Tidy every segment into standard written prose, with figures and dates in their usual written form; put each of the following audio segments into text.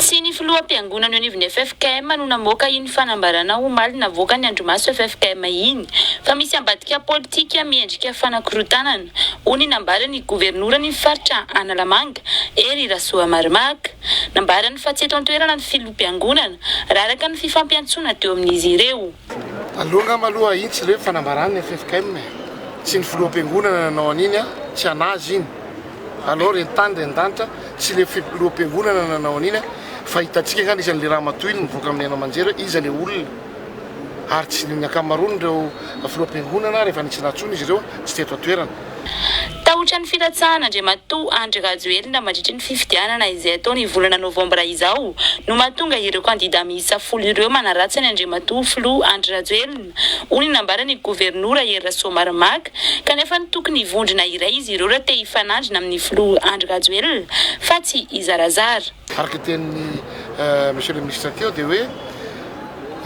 Sy ny filoham-piangonana anivon'ny FFKM no namoaka iny fanambarana omaly navoaka ny Andromaso FFKM iny fa misy ambadika politika miendrika fanakorotanana. Ony nambarany governorany faritra Analamanga ery Rasoa Marimaka. Nambarany fa tsy eto an-toerana ny filoham-piangonana raraka ny fifampiantsona teo amin'izy ireo. Aloha maloha iny tsy le fanambarana FFKM. Tsy ny filoham-piangonana nanao an'iny tsy anazy iny. Alors rentany rendanitra tsy le filoham-piangonana nanao an'iny fa hitantsika ngany isan'le raha matoy iny mivoaka amin'ny haino aman-jery iza le olona ary tsy ny ankamaroany ireo filoham-piangonana rehefa nisy natsoina izy ireo tsy teto atoerana. Tahotra ny filatsahan'Andriamatoa Andry Rajoelina mandritra ny fifidianana izay atao ny volana Novambra izao no mahatonga ireo kandida miisa 10 ireo manaratsy ny Andriamatoa filoha Andry Rajoelina. Ony nambarany gobernora ery Rasoa Marimaka kanefa ny tokony hivondrona iray izy ireo raha te hifanandrina amin'ny filoha Andry Rajoelina fa tsy izarazara. Araka tenin'ny monsieur le ministre teo dia hoe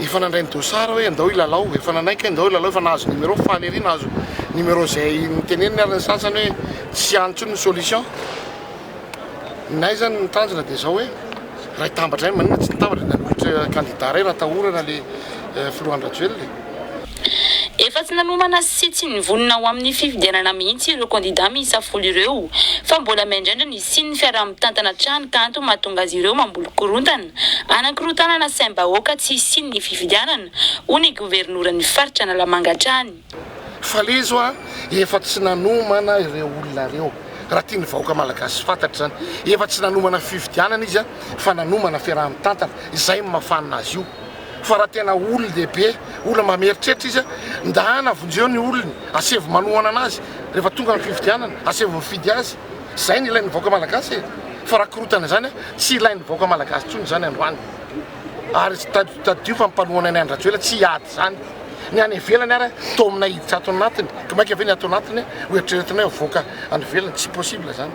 efa nandray ny dosara hoe andao ilalao, efa nanaiky andao ilalao, efa nahazo numéro faly ery nahazo numéro zay niteneniny ary ny sasany hoe tsy antsony ny solution. Nay zany nitanjona dia zao hoe raha hitambatra zay manina tsy nitambatra nanohitra candidat ray natahorana le filoha Andry Rajoelina. Efa tsy nanomana sy tsy nivonina ao amin'ny fifidianana mihitsy ireo kandida miisa 10 ireo fa mbola mendraindra ny siny fiaraha-mitantana trano kanto mahatonga azy ireo mamboly korontana anankorotanana saim-bahoaka tsy siny ny fifidianana ony governoran'ny faritra Analamanga trany. Fa le zao efa tsy nanomana ireo olona reo raha tia ny vahoaka malagasy fantatra zany efa tsy nanomana fifidianana izy fa nanomana fiaraha-mitantana izay mafana azy io. Fa raha tena olona lehibe olona mameritreritra izy ndahana avonjeo ny olony asevo manohana anazy rehefa tonga ny fifidianana asevo mifidy azy zay ny ilain'ny vahoaka malagasy fa raha korotana zany tsy ilain'ny vahoaka malagasy tsony zany androany ary tadio fa mipanohana ny Andry Rajoelina tsy hiady zany ny any ivelany ary to amina hiditra ato anatiny ka maika ave ny ato anatiny ho eritreretinay vahoaka any ivelany tsy possible zany.